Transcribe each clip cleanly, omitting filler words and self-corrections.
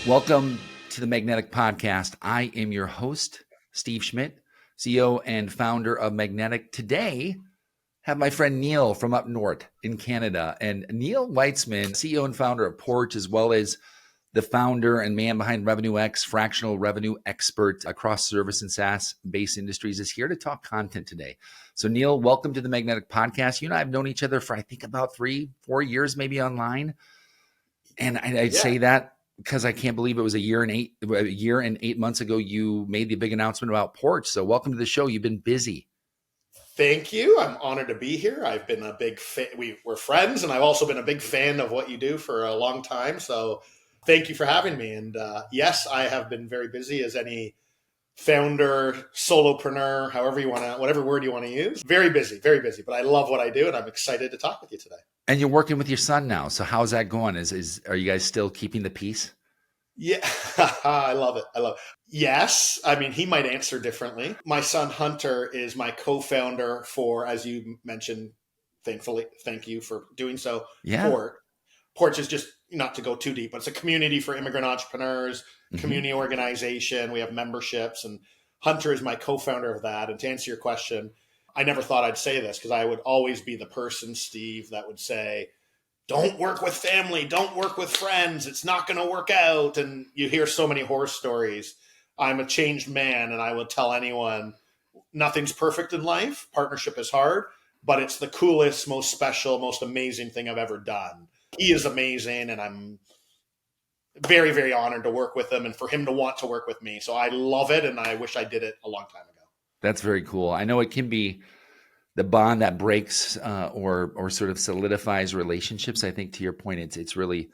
Welcome to the Magnetic Podcast. I am your host, Steve Schmidt, CEO and founder of Magnetic. Today, have my friend Neil from up north in Canada. And Neil Weitzman, CEO and founder of PORCH, as well as the founder and man behind RevenueX, fractional revenue expert across service and SaaS-based industries, is here to talk content today. So Neil, welcome to the Magnetic Podcast. You and I have known each other for, I think, about 3-4 years, maybe online. And I'd say that because I can't believe it was a year and 8 months ago, you made the big announcement about PORCH. So welcome to the show. You've been busy. Thank you. I'm honored to be here. I've been a big fan. We're friends, and I've also been a big fan of what you do for a long time. So thank you for having me. And yes, I have been very busy as any founder, solopreneur, whatever word you want to use. Very busy, but I love what I do, and I'm excited to talk with you today. And you're working with your son now. So how's that going? Are you guys still keeping the peace? Yeah, I love it. Yes. I mean, he might answer differently. My son, Hunter, is my co-founder for, as you mentioned, thankfully, thank you for doing so. Yeah. PORCH is just, not to go too deep, but it's a community for immigrant entrepreneurs, community organization. We have memberships, and Hunter is my co-founder of that. And to answer your question, I never thought I'd say this because I would always be the person, Steve, that would say, don't work with family, don't work with friends, it's not going to work out. And you hear so many horror stories. I'm a changed man, and I will tell anyone, nothing's perfect in life. Partnership is hard, but it's the coolest, most special, most amazing thing I've ever done. He is amazing, and I'm very, very honored to work with him and for him to want to work with me. So I love it, and I wish I did it a long time ago. That's very cool. I know it can be the bond that breaks or sort of solidifies relationships. I think to your point, it's really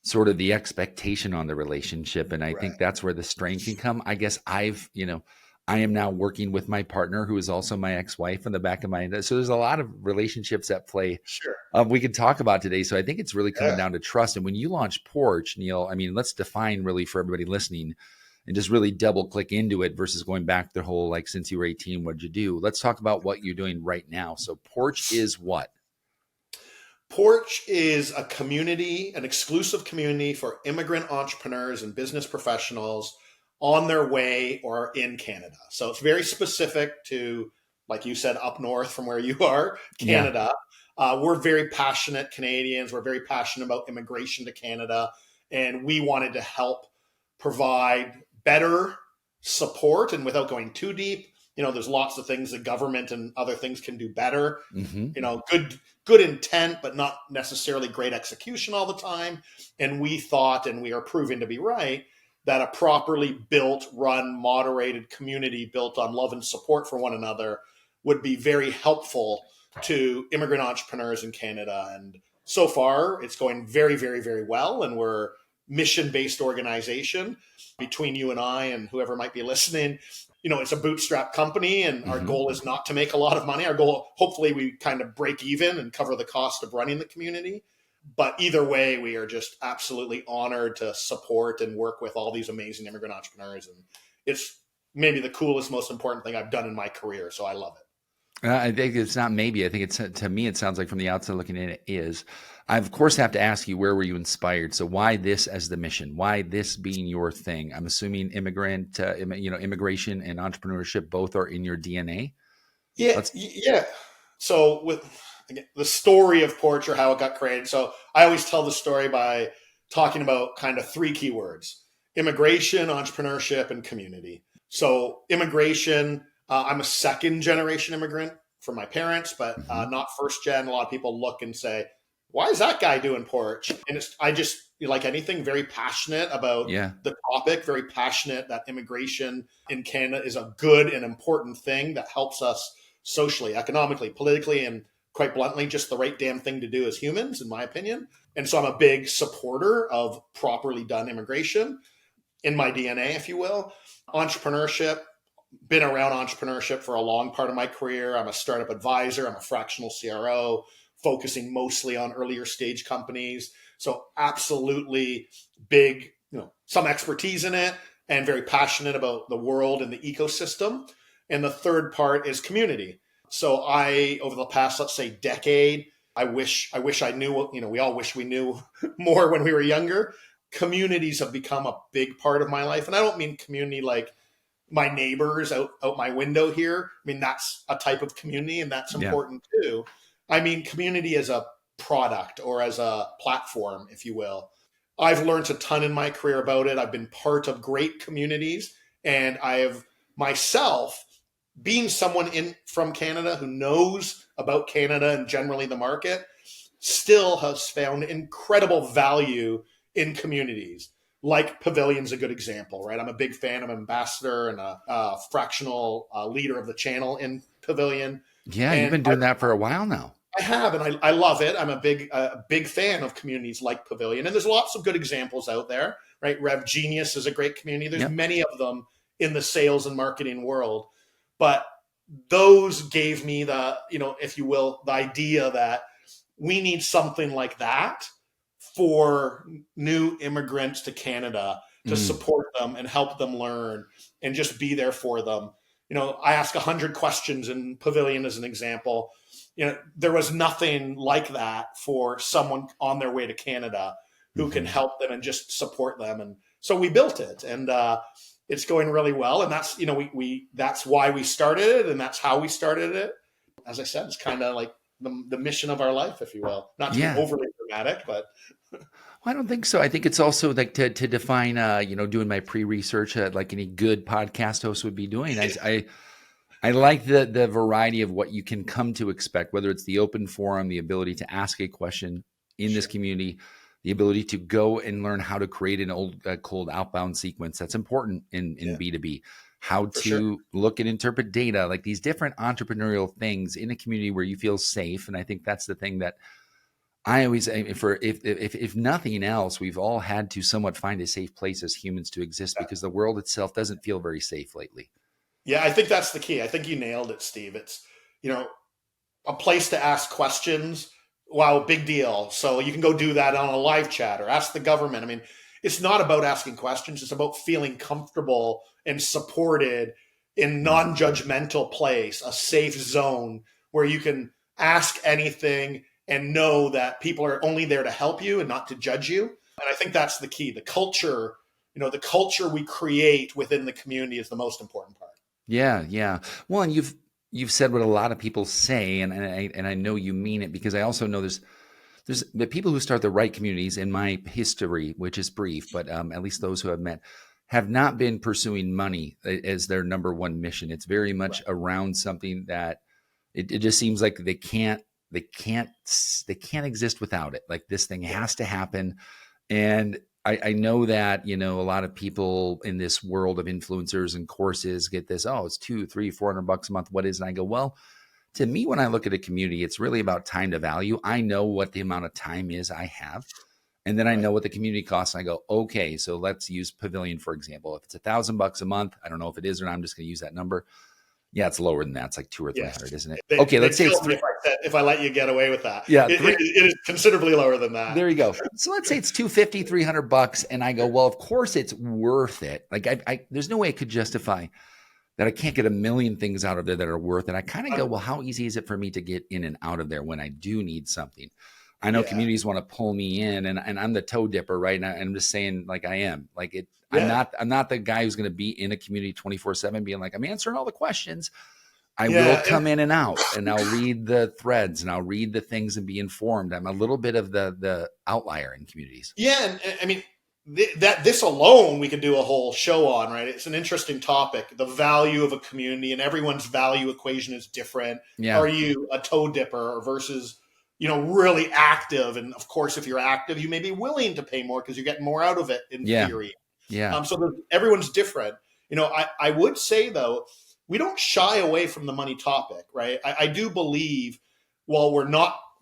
sort of the expectation on the relationship. And I think that's where the strength can come. I guess I am now working with my partner, who is also my ex-wife, in the back of my head. So there's a lot of relationships at play. Sure. We could talk about today. So I think it's really coming down to trust. And when you launch PORCH, Neil, I mean, let's define really for everybody listening and just really double click into it versus going back the whole, like, since you were 18, what'd you do? Let's talk about what you're doing right now. So PORCH is what? PORCH is a community, an exclusive community for immigrant entrepreneurs and business professionals on their way or in Canada. So it's very specific to, like you said, up north from where you are, Canada. Yeah. We're very passionate Canadians. We're very passionate about immigration to Canada. And we wanted to help provide better support. And without going too deep, there's lots of things the government and other things can do better. Good intent, but not necessarily great execution all the time. And we thought, and we are proving to be right, that a properly built, run, moderated community built on love and support for one another would be very helpful to immigrant entrepreneurs in Canada. And so far, it's going very, very, very well. And we're mission-based organization. Between you and I and whoever might be listening, it's a bootstrap company, and our goal is not to make a lot of money. Our goal, hopefully, we kind of break even and cover the cost of running the community. But either way, we are just absolutely honored to support and work with all these amazing immigrant entrepreneurs. And it's maybe the coolest, most important thing I've done in my career. So I love it. I think it's not maybe. I think it's, to me, it sounds like from the outside looking in, it is. I, of course, have to ask you, where were you inspired? So why this as the mission? Why this being your thing? I'm assuming immigration and entrepreneurship both are in your DNA. Yeah. So again, the story of PORCH, or how it got created. So I always tell the story by talking about kind of 3 keywords: immigration, entrepreneurship, and community. So immigration, I'm a second generation immigrant from my parents, but not first gen. A lot of people look and say, why is that guy doing PORCH? And I just, like anything, very passionate about the topic, very passionate that immigration in Canada is a good and important thing that helps us socially, economically, politically, and quite bluntly, just the right damn thing to do as humans, in my opinion. And so I'm a big supporter of properly done immigration in my DNA, if you will. Entrepreneurship, been around entrepreneurship for a long part of my career. I'm a startup advisor. I'm a fractional CRO, focusing mostly on earlier stage companies. So absolutely big, some expertise in it, and very passionate about the world and the ecosystem. And the third part is community. So over the past, let's say, decade, I wish I knew, we all wish we knew more when we were younger. communities have become a big part of my life. And I don't mean community like my neighbors out my window here. I mean, that's a type of community, and that's Yeah. important too. I mean, community as a product or as a platform, if you will. I've learned a ton in my career about it. I've been part of great communities, and I have myself, being someone from Canada who knows about Canada and generally the market, still has found incredible value in communities. Like Pavilion's a good example, right? I'm a big fan. I'm an ambassador and a fractional leader of the channel in Pavilion. Yeah, you've And been doing that for a while now. I have, and I love it. I'm a big fan of communities like Pavilion, and there's lots of good examples out there, right? Rev Genius is a great community. There's Yep. many of them in the sales and marketing world, but those gave me the, if you will, the idea that we need something like that for new immigrants to Canada to support them and help them learn and just be there for them. I ask 100 questions in Pavilion as an example. There was nothing like that for someone on their way to Canada who can help them and just support them. And so we built it, and it's going really well. And that's, that's why we started it, and that's how we started it. As I said, it's kind of like the mission of our life, if you will. Not to be overly dramatic, but I don't think so. I think it's also like to define, doing my pre-research like any good podcast host would be doing. I like the variety of what you can come to expect, whether it's the open forum, the ability to ask a question in this community, the ability to go and learn how to create an old cold outbound sequence. That's important in B2B. How to look and interpret data, like these different entrepreneurial things in a community where you feel safe. And I think that's the thing that I always aim for. If nothing else, we've all had to somewhat find a safe place as humans to exist because the world itself doesn't feel very safe lately. Yeah, I think that's the key. I think you nailed it, Steve. It's, a place to ask questions. Wow, big deal. So you can go do that on a live chat or ask the government. I mean, it's not about asking questions. It's about feeling comfortable and supported in non-judgmental place, a safe zone where you can ask anything and know that people are only there to help you and not to judge you. And I think that's the key. The culture, the culture we create within the community is the most important part. Yeah, yeah. Well, and you've said what a lot of people say, and I know you mean it, because I also know there's the people who start the right communities in my history, which is brief, but at least those who I've met have not been pursuing money as their number one mission. It's very much around something that it just seems like they can't exist without it. Like this thing has to happen. And I know that, a lot of people in this world of influencers and courses get this, it's $200, $300, $400 a month. What is it? And I go, well, to me, when I look at a community, it's really about time to value. I know what the amount of time is I have. And then I know what the community costs. And I go, okay, so let's use Pavilion, for example. If it's $1,000 a month, I don't know if it is or not. I'm just going to use that number. Yeah, it's lower than that. It's like 200 or 300, isn't it? Okay, let's say it's if I let you get away with that. Yeah, it is considerably lower than that. There you go. So let's say it's $250, $300, and I go, well, of course it's worth it. Like there's no way I could justify that I can't get a million things out of there that are worth it. I kind of go, well, how easy is it for me to get in and out of there when I do need something? I know communities want to pull me in, and I'm the toe dipper, right? And I'm just saying, like I am, like it. Yeah. I'm not the guy who's going to be in a community 24/7, being like, I'm answering all the questions. I will come in and out, and I'll read the threads, and I'll read the things and be informed. I'm a little bit of the outlier in communities. Yeah, and I mean this alone we could do a whole show on, right? It's an interesting topic. The value of a community, and everyone's value equation is different. Yeah. Are you a toe dipper versus really active? And of course, if you're active, you may be willing to pay more because you're getting more out of it in theory. Yeah. So everyone's different. I would say though, we don't shy away from the money topic, right? I do believe, while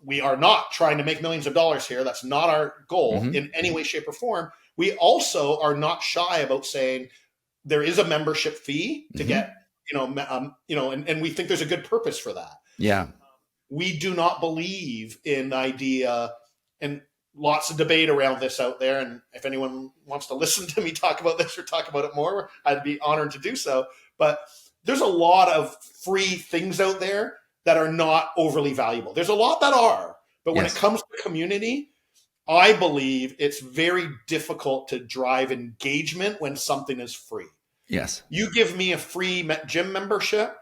we are not trying to make millions of dollars here. That's not our goal in any way, shape, or form. We also are not shy about saying there is a membership fee to get, and we think there's a good purpose for that. Yeah. We do not believe in the idea, and lots of debate around this out there. And if anyone wants to listen to me talk about this or talk about it more, I'd be honored to do so. But there's a lot of free things out there that are not overly valuable. There's a lot that are, but when it comes to community, I believe it's very difficult to drive engagement when something is free. Yes. You give me a free gym membership,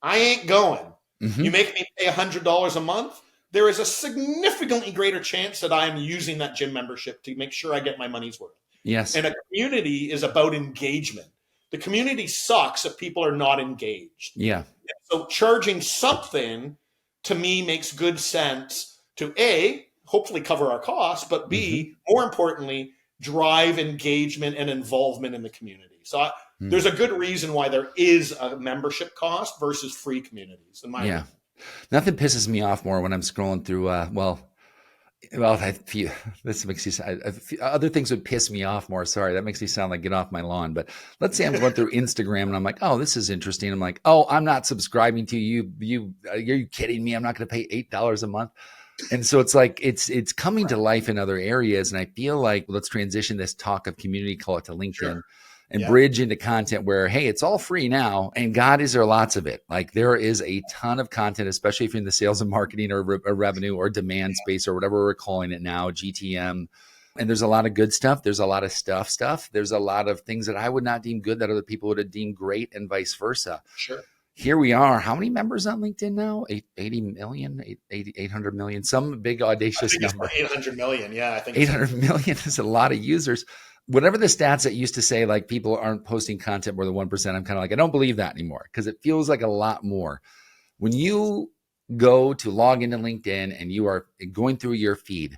I ain't going. You Mm-hmm. make me pay $100 a month, there is a significantly greater chance that I am using that gym membership to make sure I get my money's worth. Yes. And a community is about engagement. The community sucks if people are not engaged. Yeah. So charging something to me makes good sense to A, hopefully cover our costs, but Mm-hmm. B, more importantly, drive engagement and involvement in the community. So Mm. there's a good reason why there is a membership cost versus free communities, in my Yeah. opinion. Nothing pisses me off more when I'm scrolling through, I feel this makes you, other things would piss me off more. Sorry. That makes me sound like get off my lawn. But let's say I'm going through Instagram and I'm like, oh, this is interesting. I'm like, oh, I'm not subscribing to you. Are you kidding me? I'm not going to pay $8 a month. And so it's like, it's coming to life in other areas. And I feel like let's transition this talk of community, call it to LinkedIn. Sure. And bridge into content where, hey, it's all free now. And God, is there lots of it? Like there is a ton of content, especially if you're in the sales and marketing or revenue or demand space or whatever we're calling it now, GTM. And there's a lot of good stuff. There's a lot of stuff. There's a lot of things that I would not deem good that other people would have deemed great and vice versa. Sure. Here we are. How many members on LinkedIn now? 80 million, 800 million, some big audacious number. 800 million. Yeah, I think 800 million is a lot of users. Whatever the stats that used to say, like people aren't posting content more than 1%, I'm kind of like, I don't believe that anymore because it feels like a lot more. When you go to log into LinkedIn and you are going through your feed,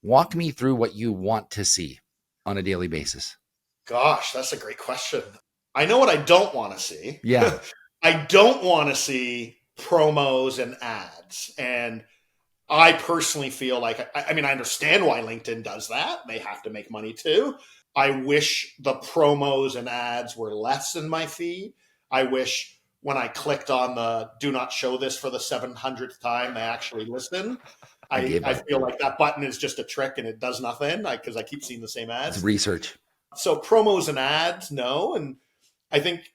walk me through what you want to see on a daily basis. Gosh, that's a great question. I know what I don't want to see. Yeah. I don't want to see promos and ads. And I personally feel like, I mean, I understand why LinkedIn does that. They have to make money too. I wish the promos and ads were less in my feed. I wish when I clicked on the do not show this for the 700th time, they actually listen. I feel like that button is just a trick and it does nothing because I keep seeing the same ads. It's research. So promos and ads, no. And I think,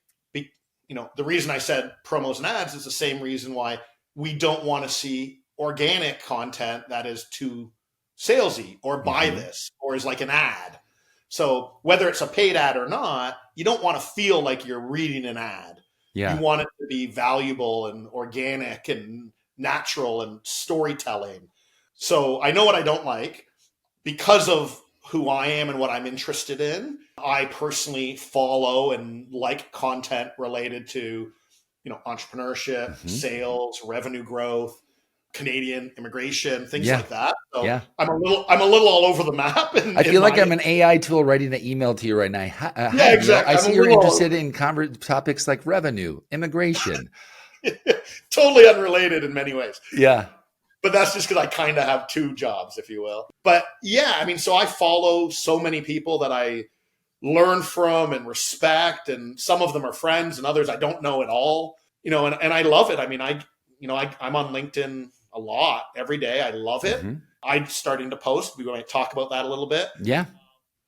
the reason I said promos and ads is the same reason why we don't want to see organic content that is too salesy or buy this or is like an ad. So whether it's a paid ad or not, you don't want to feel like you're reading an ad. Yeah. You want it to be valuable and organic and natural and storytelling. So I know what I don't like because of who I am and what I'm interested in. I personally follow and like content related to, entrepreneurship, sales, revenue growth, Canadian immigration, things like that. So I'm a little all over the map. I feel like I'm an AI tool writing an email to you right now. Yeah, exactly. I see you're interested in topics like revenue, immigration. Totally unrelated in many ways. Yeah. But that's just because I kind of have two jobs, if you will. But yeah, I mean, so I follow so many people that I learn from and respect, and some of them are friends and others I don't know at all, and I love it. I mean, I'm on LinkedIn a lot every day. I love it. I'm starting to post. We're going to talk about that a little bit. Yeah.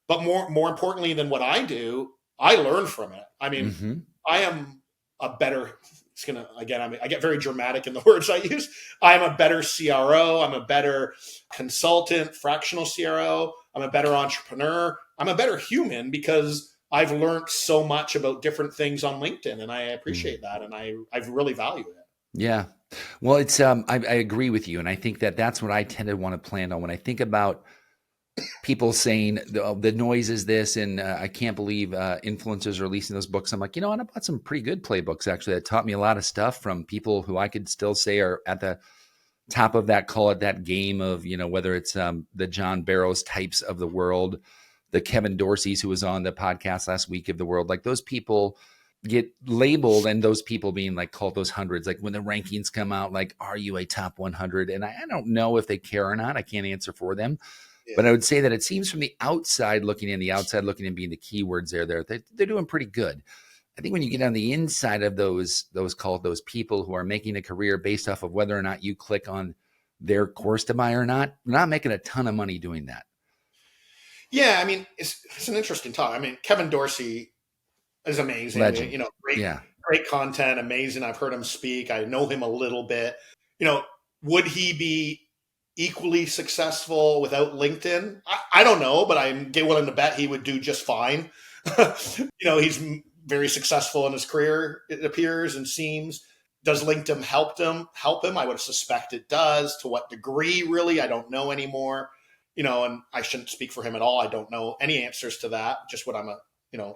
But more importantly than what I do, I learn from it. I mean, I am a better, I get very dramatic in the words I use. I'm a better CRO. I'm a better consultant, fractional CRO. I'm a better entrepreneur. I'm a better human because I've learned so much about different things on LinkedIn, and I appreciate that, and I really value it. Yeah. Well, it's I agree with you, and I think that's what I tend to want to plan on when I think about people saying the noise is this, and I can't believe influencers are releasing those books. I'm like, I bought some pretty good playbooks actually that taught me a lot of stuff from people who I could still say are at the top of that, call it that game of, whether it's the John Barrows types of the world, the Kevin Dorsey's who was on the podcast last week of the world, like those people get labeled, and those people being like called those hundreds, like when the rankings come out, like, are you a top 100? And I don't know if they care or not. I can't answer for them. Yeah. But I would say that it seems from the outside looking in, being the keywords they're doing pretty good. I think when you get on the inside of those people who are making a career based off of whether or not you click on their course to buy or not, they're not making a ton of money doing that. Yeah, I mean, it's an interesting talk. I mean, Kevin Dorsey is amazing. Legend. Great content, amazing. I've heard him speak. I know him a little bit. Would he be equally successful without LinkedIn? I don't know, but I'm willing to bet he would do just fine. He's very successful in his career, it appears and seems. Does LinkedIn help him? I would suspect it does. To what degree, really? I don't know anymore. And I shouldn't speak for him at all. I don't know any answers to that. Just what I'm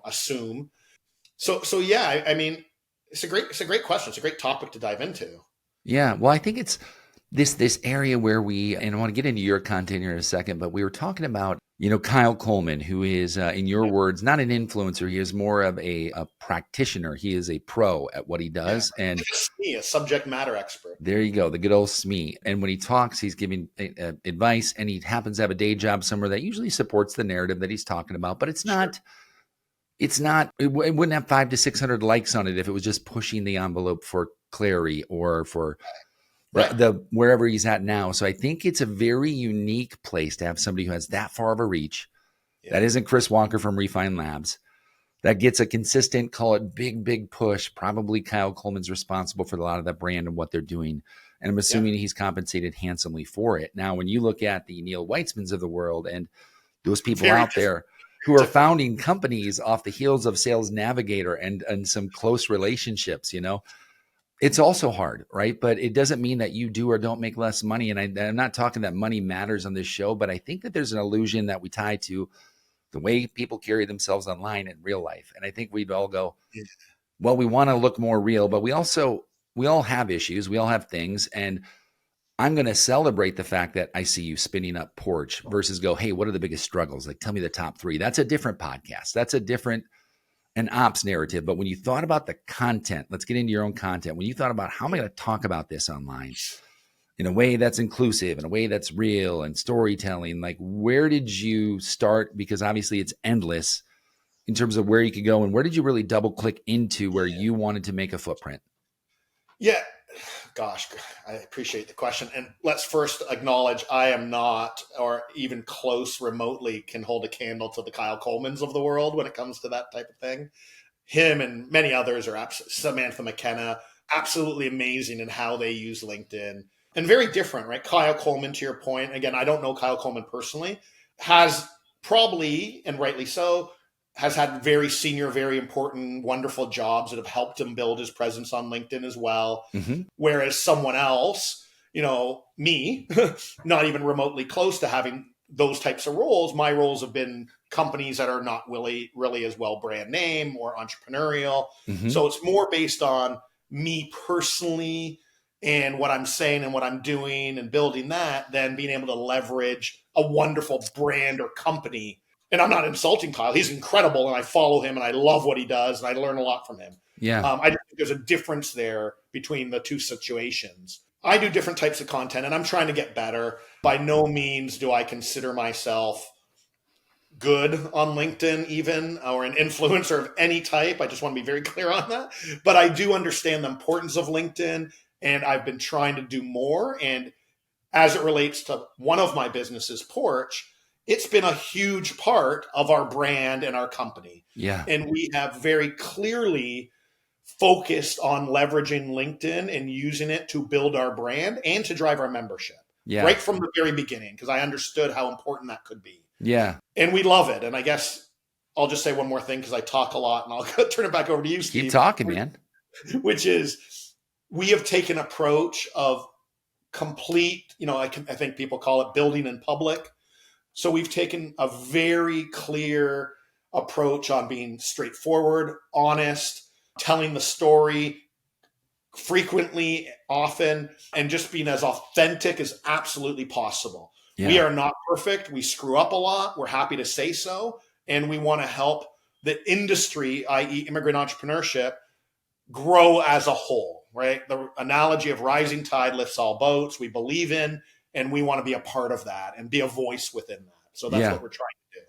assume. So yeah, I mean, it's a great question. It's a great topic to dive into. Yeah. Well, I think it's this area where and I want to get into your content here in a second, but we were talking about, Kyle Coleman, who is, in your words, not an influencer. He is more of a practitioner. He is a pro at what he does. Yeah. And a subject matter expert. There you go. The good old SME. And when he talks, he's giving advice, and he happens to have a day job somewhere that usually supports the narrative that he's talking about, but it wouldn't have 500 to 600 likes on it if it was just pushing the envelope for clarity or for the wherever he's at now. So I think it's a very unique place to have somebody who has that far of a reach. Yeah. That isn't Chris Walker from Refine Labs. That gets a consistent, call it big push. Probably Kyle Coleman's responsible for a lot of that brand and what they're doing. And I'm assuming he's compensated handsomely for it. Now, when you look at the Neil Weitzmans of the world and those people out there who are founding companies off the heels of Sales Navigator and some close relationships, it's also hard, right? But it doesn't mean that you do or don't make less money. And I'm not talking that money matters on this show, but I think that there's an illusion that we tie to the way people carry themselves online in real life. And I think we'd all go, well, we want to look more real, but we all have issues. We all have things. And I'm going to celebrate the fact that I see you spinning up Porch versus go, hey, what are the biggest struggles? Like, tell me the top 3. That's a different podcast. That's a different an ops narrative. But when you thought about the content, let's get into your own content. When you thought about how am I going to talk about this online in a way that's inclusive, in a way that's real and storytelling, like where did you start? Because obviously it's endless in terms of where you could go, and where did you really double click into where you wanted to make a footprint? Yeah. Gosh, I appreciate the question. And let's first acknowledge I am not, or even close remotely, can hold a candle to the Kyle Colemans of the world when it comes to that type of thing. Him and many others are Samantha McKenna, absolutely amazing in how they use LinkedIn and very different, right? Kyle Coleman, to your point, again, I don't know Kyle Coleman personally, has probably, and rightly so, has had very senior, very important, wonderful jobs that have helped him build his presence on LinkedIn as well. Mm-hmm. Whereas someone else, me, not even remotely close to having those types of roles, my roles have been companies that are not really as well brand name or entrepreneurial. Mm-hmm. So it's more based on me personally and what I'm saying and what I'm doing and building that than being able to leverage a wonderful brand or company. And I'm not insulting Kyle. He's incredible, and I follow him, and I love what he does, and I learn a lot from him. Yeah, I just think there's a difference there between the two situations. I do different types of content, and I'm trying to get better. By no means do I consider myself good on LinkedIn even, or an influencer of any type. I just want to be very clear on that. But I do understand the importance of LinkedIn, and I've been trying to do more. And as it relates to one of my businesses, Porch, it's been a huge part of our brand and our company. Yeah. And we have very clearly focused on leveraging LinkedIn and using it to build our brand and to drive our membership. Yeah. Right from the very beginning, because I understood how important that could be. Yeah. And we love it. And I guess I'll just say one more thing because I talk a lot, and I'll turn it back over to you, Steve. Keep talking, man. Which is, we have taken an approach of complete, I think people call it building in public. So we've taken a very clear approach on being straightforward, honest, telling the story frequently, often, and just being as authentic as absolutely possible. Yeah. We are not perfect. We screw up a lot. We're happy to say so. And we want to help the industry, i.e. immigrant entrepreneurship, grow as a whole, right? The analogy of rising tide lifts all boats. We believe in, and we want to be a part of that and be a voice within that. So that's what we're trying to do.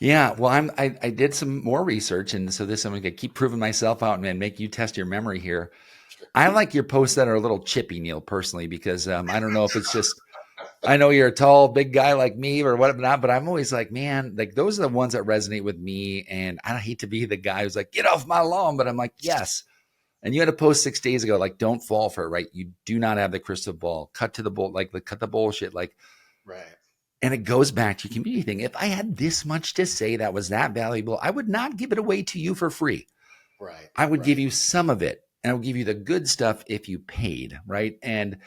Yeah. Well, I did some more research. And so I'm going to keep proving myself out and make you test your memory here. Sure. I like your posts that are a little chippy, Neil, personally, because I don't know if it's just, I know you're a tall, big guy like me or whatnot, but I'm always like, man, like those are the ones that resonate with me. And I hate to be the guy who's like, get off my lawn. But I'm like, yes, And you had a post 6 days ago, like, don't fall for it, right? You do not have the crystal ball. Cut to the bull, like cut the bullshit. Like, Right. and it goes back to your community thing. If I had this much to say that was that valuable, I would not give it away to you for free. Right. I would Right. give you some of it, and I would give you the good stuff if you paid, right? And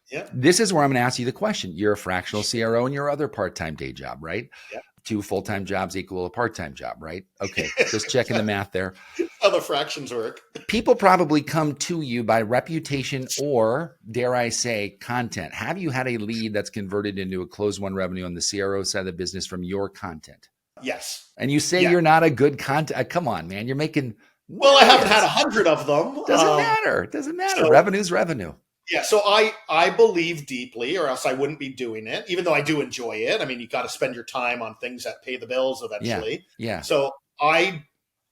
Yeah. this is where I'm going to ask you the question. You're a fractional CRO in your other part-time day job, right? Yeah. 2 full-time jobs equal a part-time job, right? Okay, just checking the math there. How the fractions work. People probably come to you by reputation or, dare I say, content. Have you had a lead that's converted into a closed won revenue on the CRO side of the business from your content? Yes. And you say you're not a good content. Come on, man. You're making Well, I haven't had 100 of them. Doesn't matter. Doesn't matter. So, Revenue's revenue. Yeah. So I believe deeply, or else I wouldn't be doing it, even though I do enjoy it. I mean, you got to spend your time on things that pay the bills eventually. Yeah. So on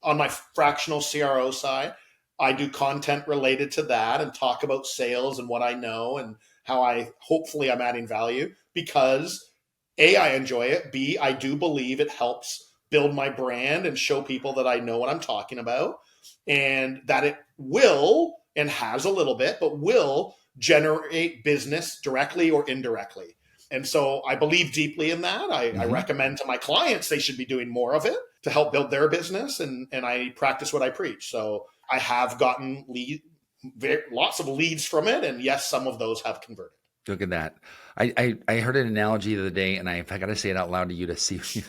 my fractional CRO side, I do content related to that and talk about sales and what I know and how hopefully I'm adding value because A, I enjoy it. B, I do believe it helps build my brand and show people that I know what I'm talking about and that it will and has a little bit, but will generate business directly or indirectly. And so I believe deeply in that. I recommend to my clients they should be doing more of it to help build their business. And I practice what I preach. So I have gotten lots of leads from it. And yes, some of those have converted. Look at that. I heard an analogy the other day, and I got to say it out loud to you to see if you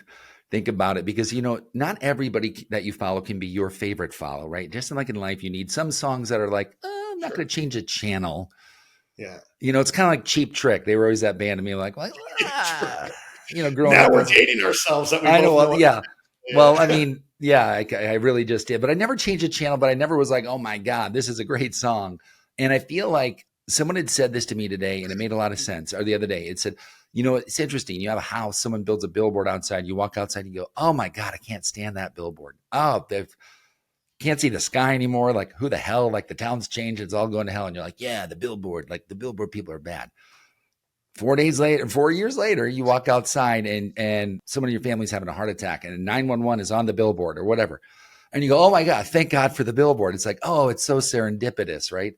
think about it, because, not everybody that you follow can be your favorite follow, right? Just like in life, you need some songs that are like, I'm not going to change a channel. Yeah. It's kind of like Cheap Trick. They were always that band to me, like growing now up. We're dating ourselves. That we I know. both know. Yeah. Well, I mean, yeah, I really just did, but I never changed a channel, but I never was like, oh my God, this is a great song. And I feel like someone had said this to me today and it made a lot of sense. Or the other day it said, it's interesting. You have a house, someone builds a billboard outside, you walk outside and you go, oh my God, I can't stand that billboard. Oh, can't see the sky anymore. Like, who the hell? Like, the town's changed. It's all going to hell. And you're like, yeah, the billboard. Like, the billboard people are bad. 4 years later, you walk outside and someone in your family's having a heart attack and 911 is on the billboard or whatever. And you go, oh my God, thank God for the billboard. It's like, oh, it's so serendipitous, right?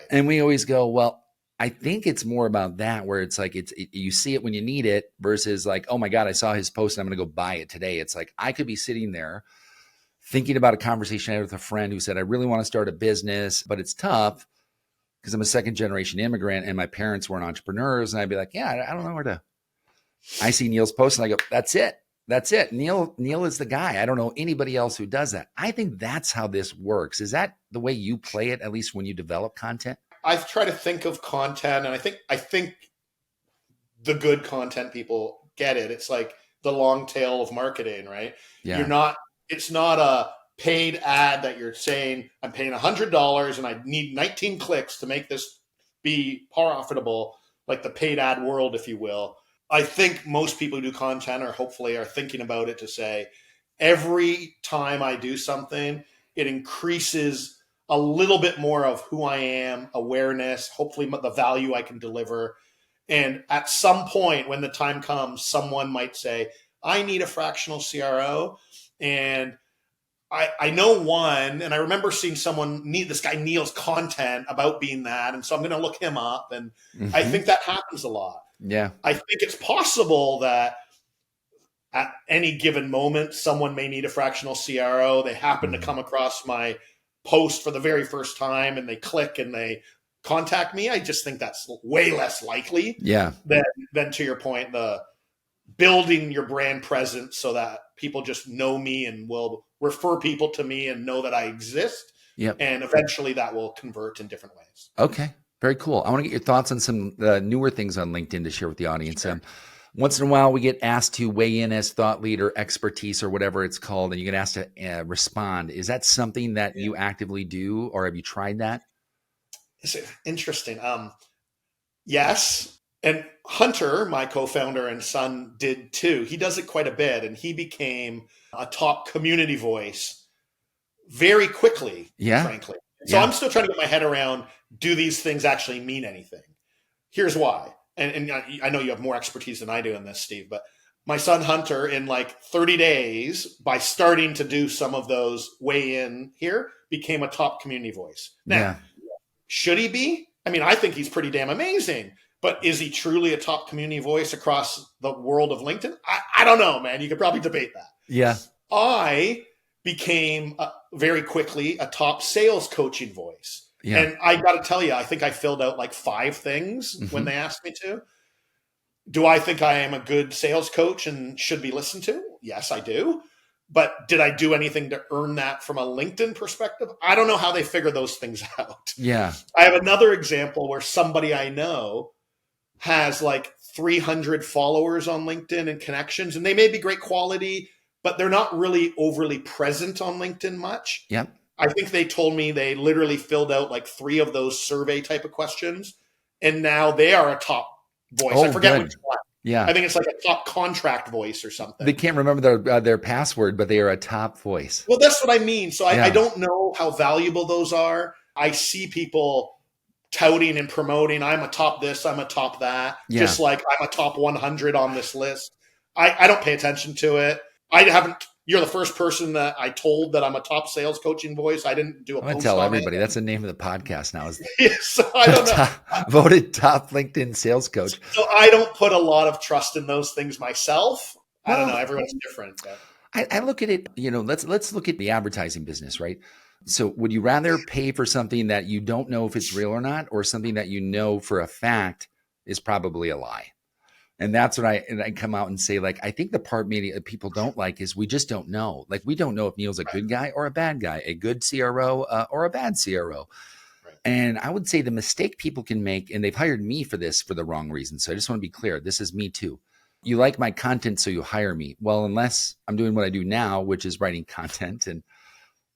And we always go, well, I think it's more about that, where it's like, you see it when you need it versus like, oh my God, I saw his post and I'm going to go buy it today. It's like, I could be sitting there thinking about a conversation I had with a friend who said, I really want to start a business, but it's tough because I'm a second generation immigrant and my parents weren't entrepreneurs. And I'd be like, yeah, I don't know where to. I see Neil's post and I go, that's it. That's it. Neil is the guy. I don't know anybody else who does that. I think that's how this works. Is that the way you play it, at least when you develop content? I try to think of content, and I think the good content people get it. It's like the long tail of marketing, right? Yeah. It's not a paid ad that you're saying, I'm paying $100 and I need 19 clicks to make this be profitable, like the paid ad world, if you will. I think most people who do content are thinking about it to say, every time I do something, it increases a little bit more of who I am, awareness, hopefully the value I can deliver. And at some point when the time comes, someone might say, I need a fractional CRO. And I know one, and I remember seeing this guy Neil's content about being that. And so I'm going to look him up. And I think that happens a lot. Yeah. I think it's possible that at any given moment, someone may need a fractional CRO. They happen to come across my post for the very first time and they click and they contact me. I just think that's way less likely than to your point, the building your brand presence so that people just know me and will refer people to me and know that I exist. Yep. And eventually that will convert in different ways. Okay. Very cool. I want to get your thoughts on some newer things on LinkedIn to share with the audience. Sure. Once in a while, we get asked to weigh in as thought leader, expertise, or whatever it's called, and you get asked to respond. Is that something that you actively do, or have you tried that? It's interesting. Yes. And Hunter, my co-founder and son, did too. He does it quite a bit, and he became a top community voice very quickly, frankly. So I'm still trying to get my head around, do these things actually mean anything? Here's why. And I know you have more expertise than I do in this, Steve, but my son Hunter, in like 30 days, by starting to do some of those weigh in here, became a top community voice. Now, Yeah. should he be? I mean, I think he's pretty damn amazing. But is he truly a top community voice across the world of LinkedIn? I don't know, man. You could probably debate that. Yeah. I became very quickly a top sales coaching voice. Yeah. And I got to tell you, I think I filled out like 5 things when they asked me to. Do I think I am a good sales coach and should be listened to? Yes, I do. But did I do anything to earn that from a LinkedIn perspective? I don't know how they figure those things out. Yeah. I have another example where somebody I know has like 300 followers on LinkedIn and connections, and they may be great quality, but they're not really overly present on LinkedIn much. Yep. I think they told me they literally filled out like 3 of those survey type of questions, and now they are a top voice. Oh, I forget good. which one. Yeah. I think it's like a top contract voice or something. They can't remember their password, but they are a top voice. Well, that's what I mean. So Yeah. I don't know how valuable those are. I see people touting and promoting, I'm a top this, I'm a top that, Yeah. just like I'm a top 100 on this list. I don't pay attention to it. You're the first person that I told that I'm a top sales coaching voice. I didn't do a I'm going to post tell on everybody. it. That's the name of the podcast now. Is So I don't know. Voted top LinkedIn sales coach. So I don't put a lot of trust in those things myself. I don't Well, know. Everyone's different. But. I look at it, let's look at the advertising business, right? So would you rather pay for something that you don't know if it's real or not, or something that you know for a fact is probably a lie? And that's what I come out and say, like, I think the part maybe people don't like is we just don't know. Like, we don't know if Neil's a good guy or a bad guy, a good CRO or a bad CRO. Right. And I would say the mistake people can make, and they've hired me for this for the wrong reason. So I just want to be clear. This is me too. You like my content, so you hire me. Well, unless I'm doing what I do now, which is writing content, and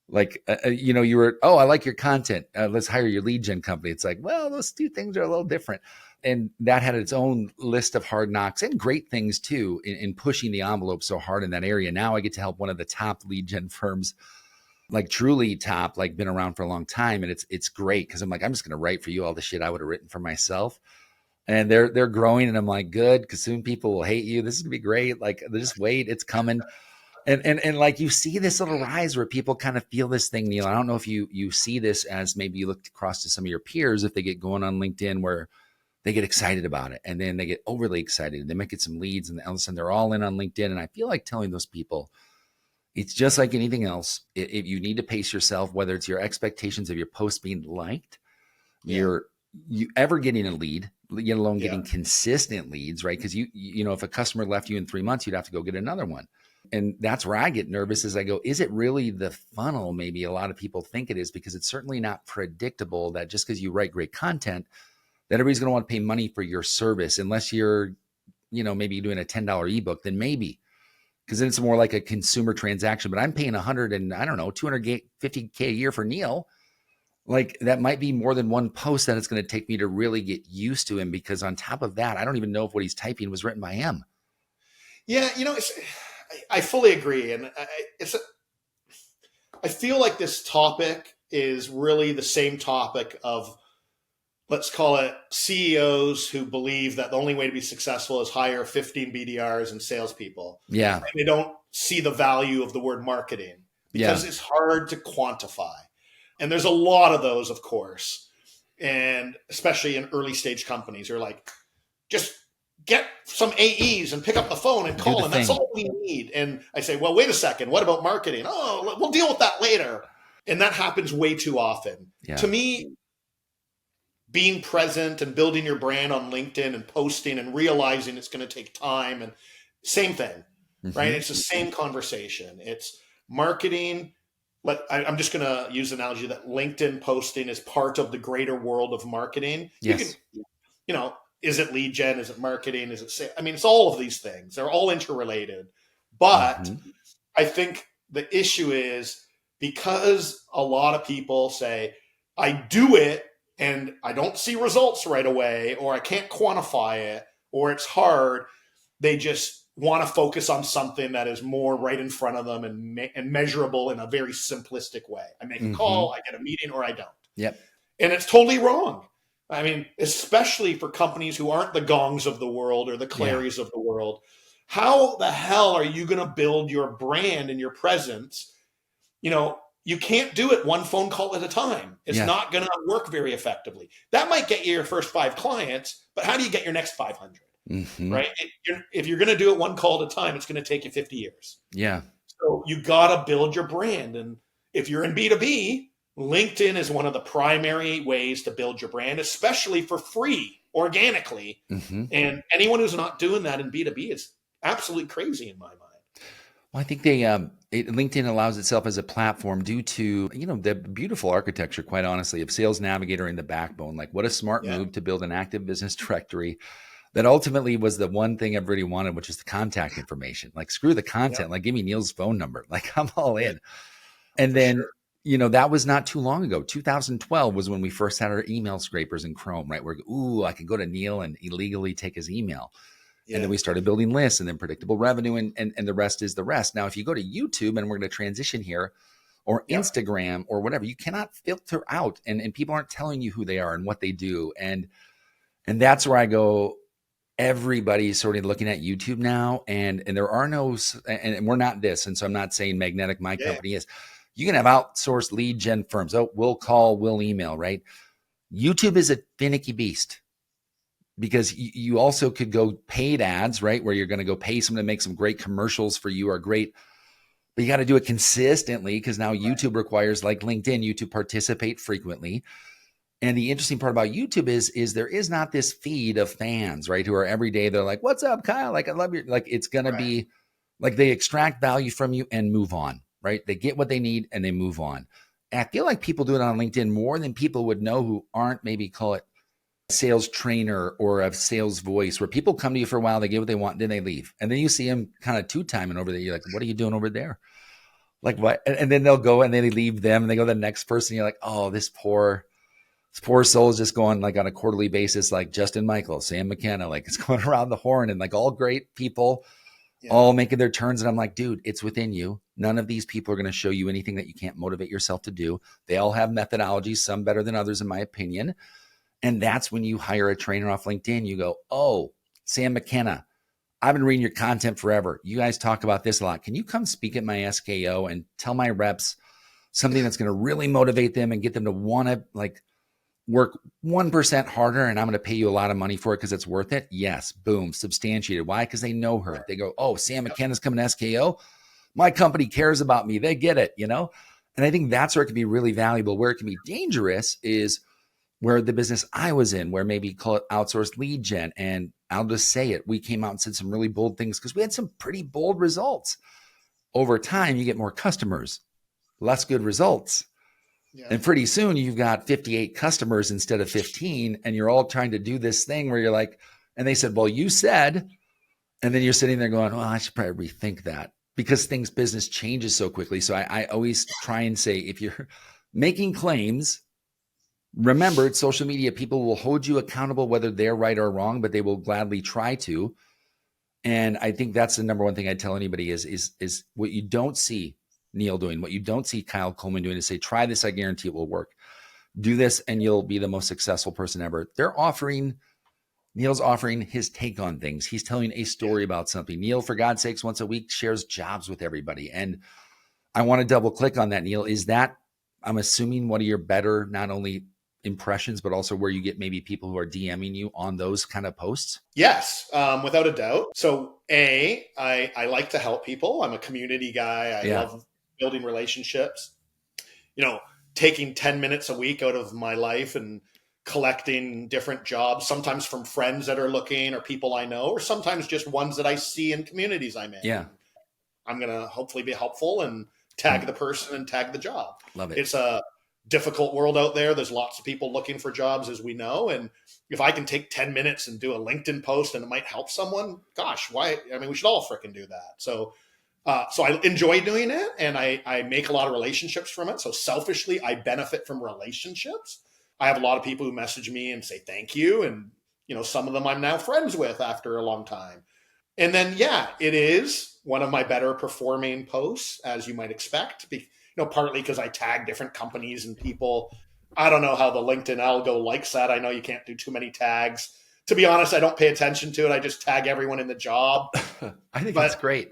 like, you were, oh, I like your content. Let's hire your lead gen company. It's like, well, those 2 things are a little different. And that had its own list of hard knocks and great things too in pushing the envelope so hard in that area. Now I get to help one of the top lead gen firms, like truly top, like been around for a long time. And it's great because I'm like, I'm just going to write for you all the shit I would have written for myself. And they're growing, and I'm like, good, because soon people will hate you. This is gonna be great. Like, just wait, it's coming. And like, you see this little rise where people kind of feel this thing, Neil. I don't know if you see this as maybe you look across to some of your peers, if they get going on LinkedIn where they get excited about it, and then they get overly excited. They might get some leads, and all of a sudden they're all in on LinkedIn. And I feel like telling those people, it's just like anything else. If you need to pace yourself, whether it's your expectations of your post being liked, you ever getting a lead, let alone getting consistent leads, right? Because if a customer left you in 3 months, you'd have to go get another one. And that's where I get nervous, is I go, is it really the funnel maybe a lot of people think it is? Because it's certainly not predictable that just because you write great content, that everybody's going to want to pay money for your service, unless you're, maybe doing a $10 ebook, then maybe, because then it's more like a consumer transaction. But I'm paying $250K a year for Neil. Like, that might be more than one post that it's going to take me to really get used to him, because on top of that, I don't even know if what he's typing was written by him. Yeah, I fully agree. And I feel like this topic is really the same topic of, let's call it, CEOs who believe that the only way to be successful is hire 15 BDRs and salespeople. Yeah. And they don't see the value of the word marketing because it's hard to quantify. And there's a lot of those, of course. And especially in early stage companies, are like, just get some AEs and pick up the phone and call, and that's all we need. And I say, well, wait a second. What about marketing? Oh, we'll deal with that later. And that happens way too often. Yeah. To me, being present and building your brand on LinkedIn and posting and realizing it's going to take time, and same thing, right? It's the same conversation. It's marketing. I'm just going to use the analogy that LinkedIn posting is part of the greater world of marketing. Yes. Is it lead gen? Is it marketing? Is it it's all of these things. They're all interrelated. But I think the issue is, because a lot of people say, I do it and I don't see results right away, or I can't quantify it, or it's hard, they just want to focus on something that is more right in front of them and measurable in a very simplistic way. I make a call, I get a meeting, or I don't. Yep. And it's totally wrong. I mean, especially for companies who aren't the Gongs of the world or the Clarys of the world. how the hell are you going to build your brand and your presence? You can't do it one phone call at a time. It's Yeah. not going to work very effectively. That might get you your first 5 clients, but how do you get your next 500? Mm-hmm. Right? If you're going to do it one call at a time, it's going to take you 50 years. Yeah. So you got to build your brand. And if you're in B2B, LinkedIn is one of the primary ways to build your brand, especially for free, organically. Mm-hmm. And anyone who's not doing that in B2B is absolutely crazy in my mind. Well, I think LinkedIn allows itself as a platform due to, the beautiful architecture, quite honestly, of Sales Navigator in the backbone. Like, what a smart move to build an active business directory that ultimately was the one thing everybody wanted, which is the contact information. Like, screw the content. Like, give me Neil's phone number. Like, I'm all in. And then, that was not too long ago. 2012 was when we first had our email scrapers in Chrome, right? Where, I could go to Neil and illegally take his email. Yeah. And then we started building lists and then predictable revenue and the rest is the rest. Now, if you go to YouTube, and we're going to transition here, or Instagram or whatever, you cannot filter out and people aren't telling you who they are and what they do. And that's where I go, everybody's sort of looking at YouTube now, and there are no, and we're not this. And so I'm not saying Magnetic, my company is. You can have outsourced lead gen firms. Oh, we'll call, we'll email, right? YouTube is a finicky beast, because you also could go paid ads, right? Where you're going to go pay someone to make some great commercials for you, or great, but you got to do it consistently, because now YouTube requires, like LinkedIn, you to participate frequently. And the interesting part about YouTube is there is not this feed of fans, right? Who are every day, they're like, what's up, Kyle? Like, I love you. Like, it's going to be like, they extract value from you and move on, right? They get what they need and they move on. And I feel like people do it on LinkedIn more than people would know who aren't, maybe call it sales trainer or a sales voice, where people come to you for a while, they get what they want, then they leave. And then you see them kind of two-timing over there. You're like, what are you doing over there? Like, what? And then they'll go and then they leave them and they go to the next person. You're like, oh, this poor soul is just going like on a quarterly basis, like Justin Michael, Sam McKenna, like it's going around the horn, and like all great people, all making their turns. And I'm like, dude, it's within you. None of these people are going to show you anything that you can't motivate yourself to do. They all have methodologies, some better than others, in my opinion. And that's when you hire a trainer off LinkedIn. You go, oh, Sam McKenna, I've been reading your content forever. You guys talk about this a lot. Can you come speak at my SKO and tell my reps something that's going to really motivate them and get them to want to like work 1% harder, and I'm going to pay you a lot of money for it because it's worth it? Yes. Boom. Substantiated. Why? Because they know her. They go, oh, Sam McKenna's coming to SKO. My company cares about me. They get it, And I think that's where it can be really valuable. Where it can be dangerous is where the business I was in, where maybe call it outsourced lead gen. And I'll just say it. We came out and said some really bold things because we had some pretty bold results. Over time, you get more customers, less good results. Yeah. And pretty soon you've got 58 customers instead of 15. And you're all trying to do this thing where you're like, and they said, well, you said, and then you're sitting there going, well, I should probably rethink that, because business changes so quickly. So I always try and say, if you're making claims, remember, it's social media. People will hold you accountable, whether they're right or wrong, but they will gladly try to. And I think that's the number one thing I tell anybody is what you don't see Neil doing, what you don't see Kyle Coleman doing, is say, try this. I guarantee it will work. Do this and you'll be the most successful person ever. Neil's offering his take on things. He's telling a story about something. Neil, for God's sakes, once a week shares jobs with everybody. And I want to double click on that, Neil. Is that, I'm assuming, one of your better, not only impressions, but also where you get maybe people who are DMing you on those kind of posts? Yes, without a doubt. So I like to help people. I'm a community guy. I love building relationships, taking 10 minutes a week out of my life and collecting different jobs, sometimes from friends that are looking or people I know, or sometimes just ones that I see in communities I'm in. Yeah. I'm going to hopefully be helpful and tag the person and tag the job. Love it. It's a difficult world out there. There's lots of people looking for jobs, as we know. And if I can take 10 minutes and do a LinkedIn post and it might help someone, gosh, why? I mean, we should all fricking do that. So I enjoy doing it, and I make a lot of relationships from it. So selfishly, I benefit from relationships. I have a lot of people who message me and say thank you. And, some of them I'm now friends with after a long time. And then, it is one of my better performing posts, as you might expect, partly because I tag different companies and people. I don't know how the LinkedIn algo likes that. I know you can't do too many tags. to be honest, I don't pay attention to it. I just tag everyone in the job. I think that's But great.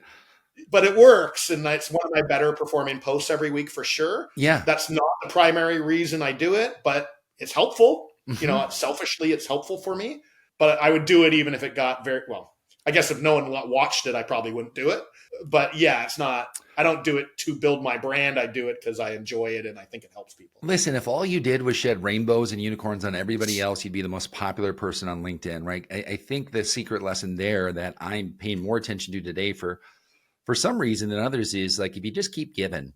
but it works, and it's one of my better performing posts every week for sure. Yeah. That's not the primary reason I do it, but it's helpful. Mhm. Selfishly, it's helpful for me. But I would do it even if it got very well. I guess if no one watched it, I probably wouldn't do it. But yeah, it's not. I don't do it to build my brand. I do it because I enjoy it and I think it helps people. Listen, if all you did was shed rainbows and unicorns on everybody else, you'd be the most popular person on LinkedIn, right? I think the secret lesson there that I'm paying more attention to today for some reason than others is like, if you just keep giving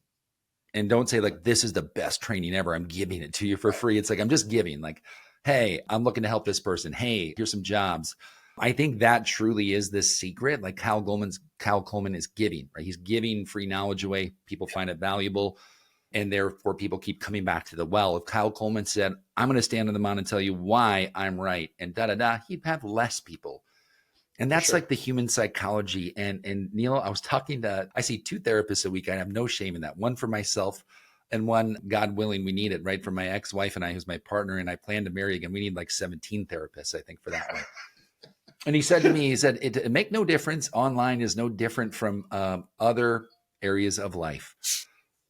and don't say like, this is the best training ever, I'm giving it to you for free. It's like, I'm just giving, like, hey, I'm looking to help this person. Hey, here's some jobs. I think that truly is this secret. Like Kyle Coleman is giving, right? He's giving free knowledge away. People find it valuable. And therefore people keep coming back to the well. If Kyle Coleman said, I'm going to stand on the mountain and tell you why I'm right, and he'd have less people. And that's sure. like the human psychology. And Neil, I see 2 therapists a week. I have no shame in that. One for myself and one, God willing, we need it, right? For my ex-wife and I, who's my partner, and I plan to marry again. We need like 17 therapists, I think, for that one. And he said to me, it make no difference. Online is no different from other areas of life.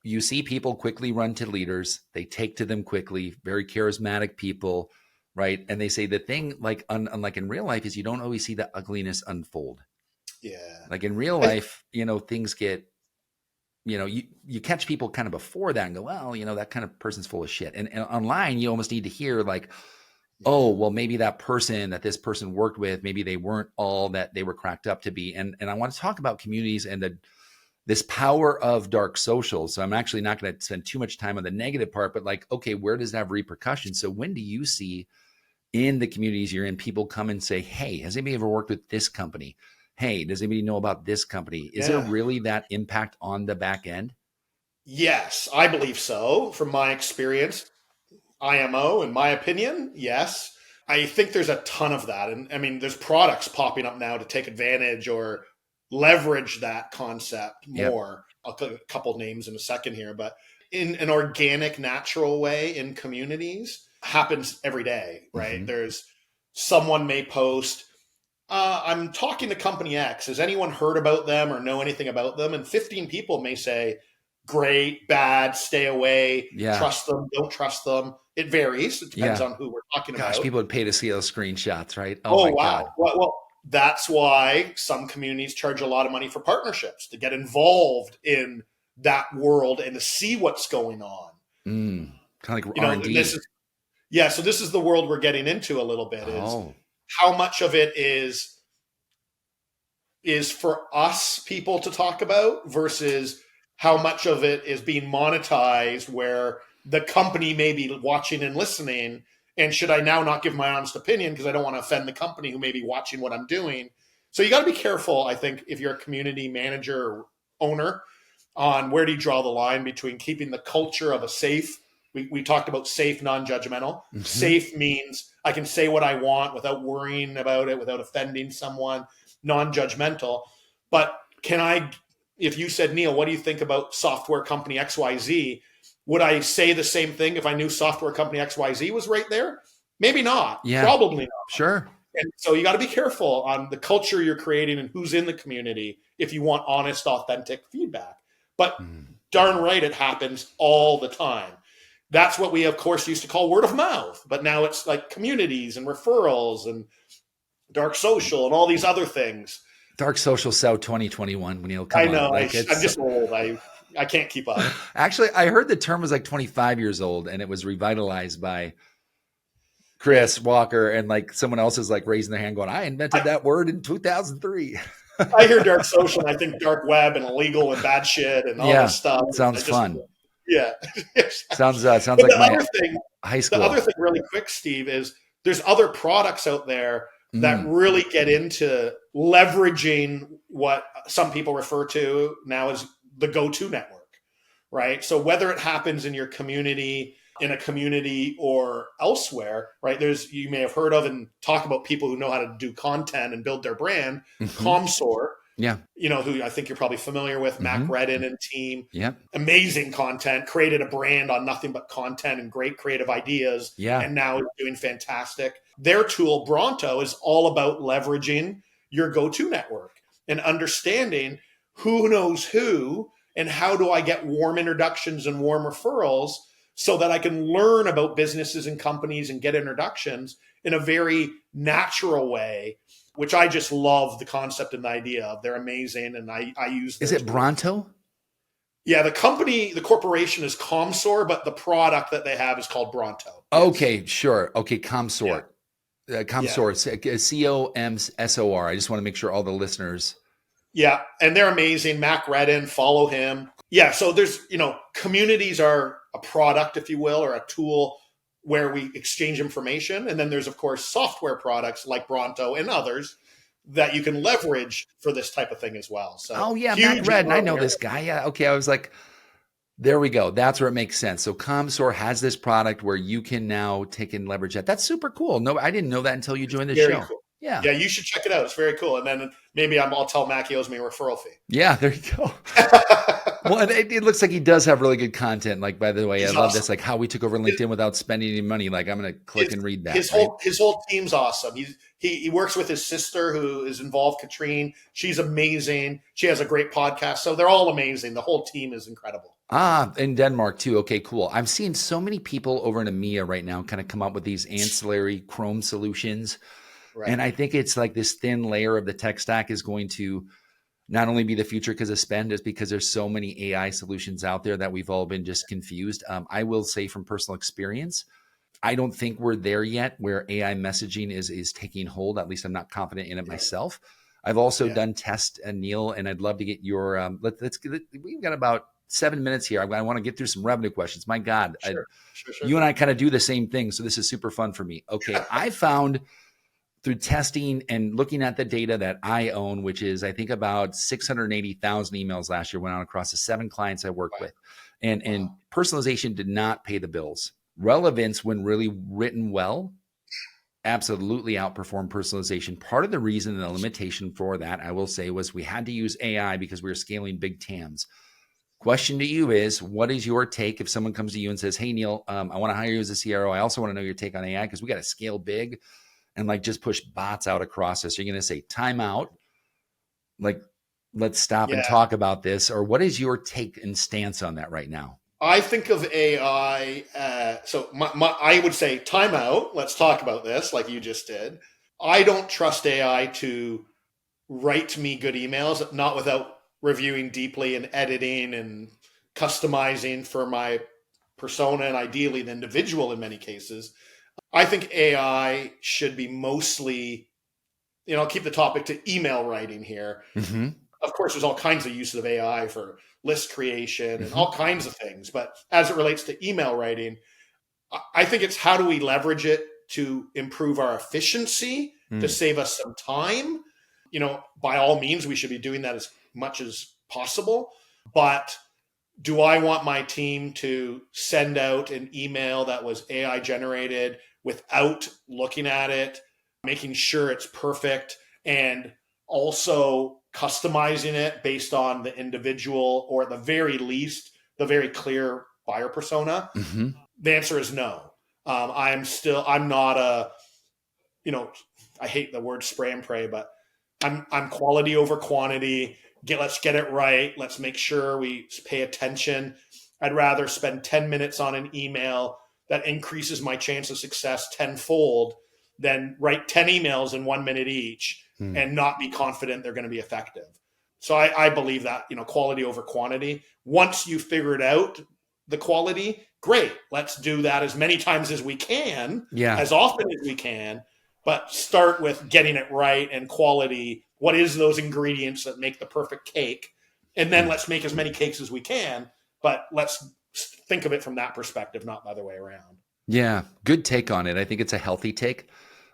You see people quickly run to leaders. They take to them quickly, very charismatic people, right? And they say the thing, like unlike in real life, is you don't always see the ugliness unfold. Yeah. Like in real life, things get, you catch people kind of before that and go, well, that kind of person's full of shit. And online, you almost need to hear like, oh, well, maybe that person that this person worked with, maybe they weren't all that they were cracked up to be. And I want to talk about communities and this power of dark social. So I'm actually not going to spend too much time on the negative part, but like, okay, where does that have repercussions? So when do you see in the communities you're in, people come and say, hey, has anybody ever worked with this company? Hey, does anybody know about this company? Is there really that impact on the back end? Yes, I believe so. From my experience, IMO, in my opinion, yes. I think there's a ton of that. And I mean, there's products popping up now to take advantage or leverage that concept Yep. more. I'll put a couple names in a second here, but in an organic, natural way in communities happens every day, right? Mm-hmm. There's someone may post, I'm talking to company X. Has anyone heard about them or know anything about them? And 15 people may say, great, bad, stay away, Yeah. trust them, don't trust them. It varies. It depends Yeah. on who we're talking Gosh, about. people would pay to see those screenshots, right? Oh Oh, my wow. God. Well, that's why some communities charge a lot of money for partnerships to get involved in that world and to see what's going on. Kind of like You know, R&D. so this is the world we're getting into a little bit is Oh, how much of it is for us people to talk about versus how much of it is being monetized where the company may be watching and listening. And should I now not give my honest opinion because I don't want to offend the company who may be watching what I'm doing? So you got to be careful, I think, if you're a community manager or owner on where do you draw the line between keeping the culture of a safe. We talked about safe, non-judgmental. mm-hmm. Safe means I can say what I want without worrying about it, without offending someone, non-judgmental. But if you said, Neil, what do you think about software company XYZ? Would I say the same thing if I knew software company XYZ was right there? Maybe not. Yeah. Probably not. Sure. And so you got to be careful on the culture you're creating and who's in the community if you want honest, authentic feedback. But darn right, it happens all the time. That's what we, of course, used to call word of mouth. But now it's like communities and referrals and dark social and all these other things. Dark social sell 2021 when you'll come I know. on. Like I'm just old. I can't keep up. Actually, I heard the term was like 25 years old and it was revitalized by Chris Walker, and like someone else is like raising their hand going, I invented that word in 2003. I hear dark social and I think dark web and illegal and bad shit and all this stuff. Sounds fun. Yeah. Sounds like my high school. The other thing really quick, Steve, is there's other products out there that really get into leveraging what some people refer to now as the go-to network, right? So whether it happens in your community, in a community or elsewhere, right? You may have heard of and talk about people who know how to do content and build their brand, ComSor. Yeah. Who I think you're probably familiar with, Mac Mm-hmm. Redden and team. Yep. Amazing content, created a brand on nothing but content and great creative ideas, Yeah. and now is doing fantastic. Their tool, Bronto, is all about leveraging your go-to network and understanding who knows who and how do I get warm introductions and warm referrals so that I can learn about businesses and companies and get introductions in a very natural way, which I just love the concept and the idea of. They're amazing, and I use their Is it tools. Bronto? Yeah, the corporation is Comsor, but the product that they have is called Bronto. Yes. Okay, sure. Okay, Comsort. Comsort, COMSOR. I just want to make sure all the listeners. Yeah, and they're amazing. Mac Redden, follow him. Yeah, so there's, communities are a product, if you will, or a tool where we exchange information. And then there's, of course, software products like Bronto and others that you can leverage for this type of thing as well. So, Oh, yeah, Mac Redden. I know this guy. Yeah, okay. I was like, there we go. That's where it makes sense. So Comsor has this product where you can now take and leverage that. That's super cool. No, I didn't know that until you joined the show. Cool. Yeah. Yeah, you should check it out. It's very cool. And then maybe I'll tell Mac he owes me a referral fee. Yeah, there you go. Well, it looks like he does have really good content. Like, by the way, He's I love awesome. this, like how we took over LinkedIn without spending any money. Like, I'm going to click and read that. His whole team's awesome. He works with his sister who is involved, Katrine. She's amazing. She has a great podcast. So they're all amazing. The whole team is incredible. In Denmark too. Okay, cool. I'm seeing so many people over in EMEA right now kind of come up with these ancillary Chrome solutions. Right. And I think it's like this thin layer of the tech stack is going to not only be the future because of spend, just because there's so many AI solutions out there that we've all been just confused. I will say from personal experience, I don't think we're there yet where AI messaging is taking hold. At least I'm not confident in it myself. I've also done tests, Neil, and I'd love to get your, we've got about 7 minutes here. I want to get through some revenue questions. My God, Sure. You and I kind of do the same thing. So this is super fun for me. Okay. I found through testing and looking at the data that I own, which is, I think, about 680,000 emails last year, went on across the 7 clients I work with. And personalization did not pay the bills. Relevance, when really written well, absolutely outperformed personalization. Part of the reason and the limitation for that, I will say, was we had to use AI because we were scaling big TAMs. Question to you is, what is your take if someone comes to you and says, hey, Neil, I want to hire you as a CRO. I also want to know your take on AI because we got to scale big and like just push bots out across us. You're going to say time out, like let's stop and talk about this, or what is your take and stance on that right now? I think of AI. So I would say time out. Let's talk about this like you just did. I don't trust AI to write me good emails, not without reviewing deeply and editing and customizing for my persona and ideally the individual in many cases. I think AI should be mostly, I'll keep the topic to email writing here. Mm-hmm. Of course, there's all kinds of uses of AI for list creation and all kinds of things. But as it relates to email writing, I think it's how do we leverage it to improve our efficiency, to save us some time. By all means, we should be doing that as much as possible. But do I want my team to send out an email that was AI generated without looking at it, making sure it's perfect, and also customizing it based on the individual, or at the very least, the very clear buyer persona? Mm-hmm. The answer is no. I'm not a, I hate the word spray and pray, but I'm quality over quantity. Let's get it right. Let's make sure we pay attention. I'd rather spend 10 minutes on an email that increases my chance of success tenfold than write 10 emails in 1 minute each and not be confident they're going to be effective. So I believe that, quality over quantity. Once you figure it out, the quality, great. Let's do that as many times as we can, as often as we can, but start with getting it right and quality. What is those ingredients that make the perfect cake? And then let's make as many cakes as we can, but let's think of it from that perspective, not the other way around. Yeah. Good take on it. I think it's a healthy take.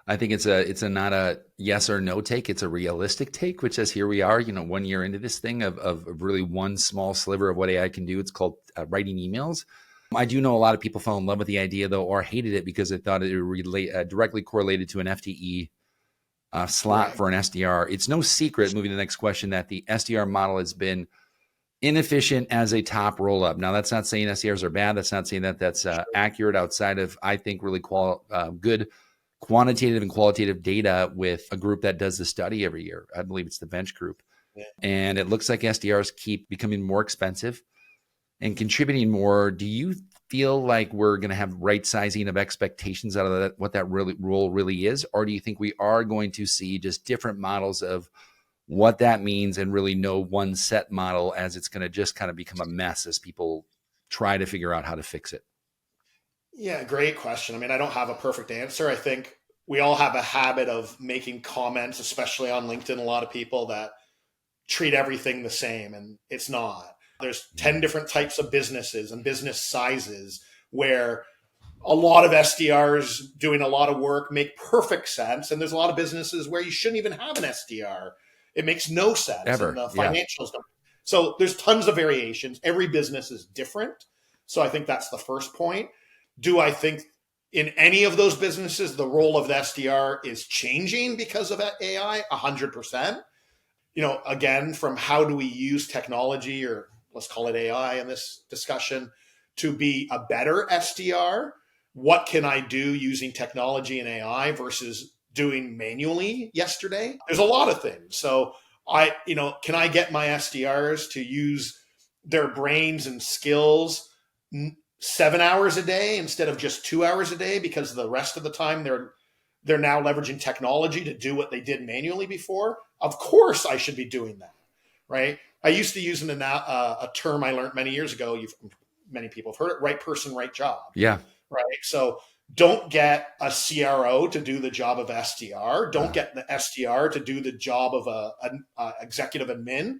I think it's a not a yes or no take. It's a realistic take, which says here we are, 1 year into this thing of really one small sliver of what AI can do. It's called writing emails. I do know a lot of people fell in love with the idea though, or hated it because they thought it would relate directly correlated to an FTE slot for an SDR. It's no secret, moving to the next question, that the SDR model has been inefficient as a top roll up. Now, that's not saying SDRs are bad. That's not saying that that's accurate outside of, I think, really good quantitative and qualitative data with a group that does the study every year. I believe it's the Bench Group. Yeah. And it looks like SDRs keep becoming more expensive and contributing more. Do you feel like we're going to have right sizing of expectations out of that, what that role really is? Or do you think we are going to see just different models of what that means and really no one set model, as it's going to just kind of become a mess as people try to figure out how to fix it? Yeah, great question. I mean, I don't have a perfect answer. I think we all have a habit of making comments, especially on LinkedIn, a lot of people that treat everything the same, and it's not. There's 10 different types of businesses and business sizes where a lot of SDRs doing a lot of work make perfect sense. And there's a lot of businesses where you shouldn't even have an SDR. It makes no sense. Ever. And the financials don't. So there's tons of variations. Every business is different. So I think that's the first point. Do I think in any of those businesses, the role of the SDR is changing because of AI? 100%. Again, from how do we use technology, or let's call it AI in this discussion, to be a better SDR? What can I do using technology and AI versus doing manually yesterday? There's a lot of things. So can I get my SDRs to use their brains and skills 7 hours a day instead of just 2 hours a day, because the rest of the time they're now leveraging technology to do what they did manually before? Of course I should be doing that, right? I used to use a term I learned many years ago. Many people have heard it: right person, right job. Yeah. Right. So don't get a CRO to do the job of SDR. Don't get the SDR to do the job of a executive admin.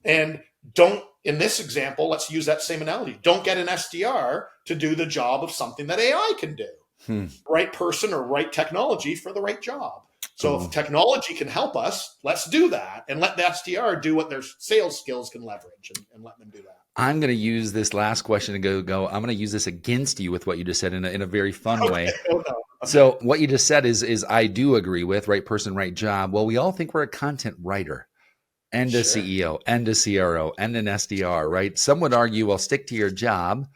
And don't, in this example, let's use that same analogy. Don't get an SDR to do the job of something that AI can do. Right person or right technology for the right job. So if technology can help us, let's do that and let the SDR do what their sales skills can leverage, and let them do that. I'm going to use this last question to go. I'm going to use this against you with what you just said in a very fun way. Oh, no. So what you just said is I do agree with: right person, right job. Well, we all think we're a content writer and a CEO and a CRO and an SDR, right? Some would argue, well, stick to your job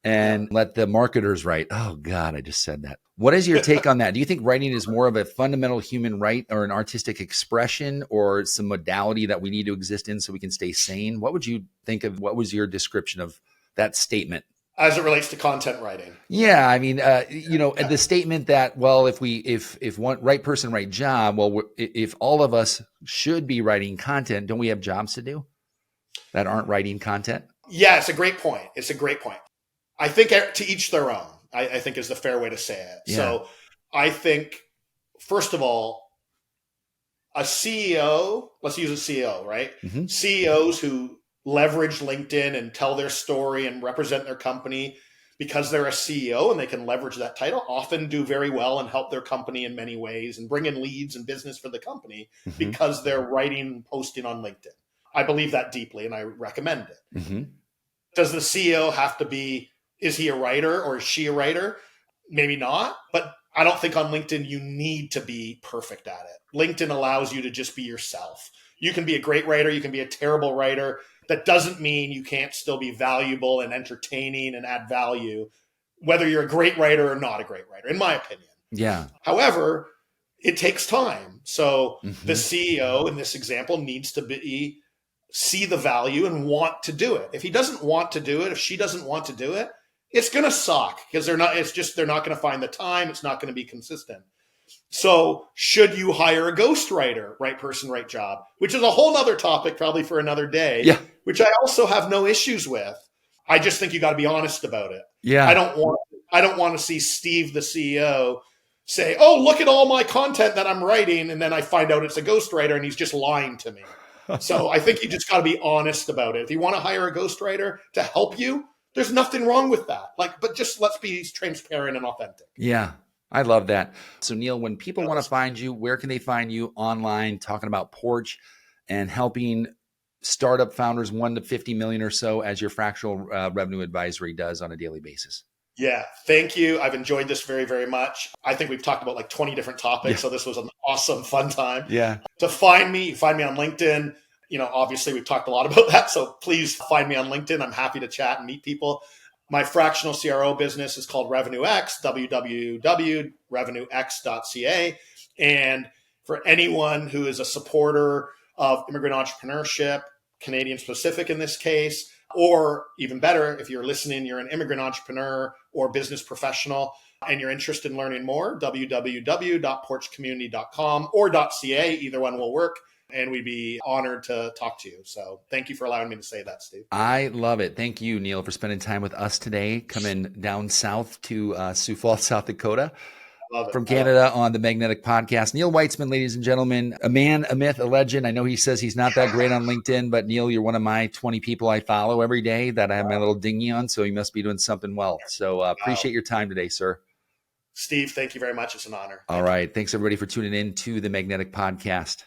and let the marketers write. Oh God, I just said that. What is your take on that? Do you think writing is more of a fundamental human right or an artistic expression, or some modality that we need to exist in so we can stay sane? What would you think of? What was your description of that statement as it relates to content writing? Yeah, I mean, the statement that, well, if one right person, right job, well, if all of us should be writing content, don't we have jobs to do that aren't writing content? Yeah, it's a great point. I think to each their own, I think is the fair way to say it. Yeah. So I think, first of all, a CEO, let's use a CEO, right? Mm-hmm. CEOs who leverage LinkedIn and tell their story and represent their company because they're a CEO and they can leverage that title, often do very well and help their company in many ways and bring in leads and business for the company because they're writing and posting on LinkedIn. I believe that deeply and I recommend it. Mm-hmm. Does the CEO have to be, is he a writer or is she a writer? Maybe not, but I don't think on LinkedIn you need to be perfect at it. LinkedIn allows you to just be yourself. You can be a great writer, you can be a terrible writer. That doesn't mean you can't still be valuable and entertaining and add value, whether you're a great writer or not a great writer, in my opinion. Yeah. However, it takes time. So the CEO in this example needs to see the value and want to do it. If he doesn't want to do it, if she doesn't want to do it, it's going to suck because they're not going to find the time. It's not going to be consistent. So should you hire a ghostwriter, right person, right job, which is a whole nother topic probably for another day, which I also have no issues with. I just think you got to be honest about it. Yeah. I don't want to see Steve, the CEO, say, oh, look at all my content that I'm writing. And then I find out it's a ghostwriter and he's just lying to me. So I think you just got to be honest about it. If you want to hire a ghostwriter to help you, there's nothing wrong with that. But just let's be transparent and authentic. Yeah. I love that. So Neil, when people want to find you, where can they find you online, talking about Porch and helping startup founders 1 to 50 million or so, as your fractional revenue advisory does on a daily basis? Yeah, thank you. I've enjoyed this very, very much. I think we've talked about like 20 different topics, Yeah. so this was an awesome, fun time. Yeah. To find me, find me on LinkedIn. Obviously we've talked a lot about that, so please find me on LinkedIn. I'm happy to chat and meet people. My fractional CRO business is called RevenueX, www.revenuex.ca. And for anyone who is a supporter of immigrant entrepreneurship, Canadian specific in this case, or even better, if you're listening, you're an immigrant entrepreneur or business professional, and you're interested in learning more, www.porchcommunity.com or .ca, either one will work. And we'd be honored to talk to you. So thank you for allowing me to say that, Steve. I love it. Thank you, Neil, for spending time with us today, coming down south to Sioux Falls, South Dakota. Love it. From Canada on the Magnetic Podcast. Neil Weitzman, ladies and gentlemen, a man, a myth, a legend. I know he says he's not that great on LinkedIn, but Neil, you're one of my 20 people I follow every day that I have my little dinghy on, so he must be doing something well. So appreciate your time today, sir. Steve, thank you very much. It's an honor. All right. Thanks, everybody, for tuning in to the Magnetic Podcast.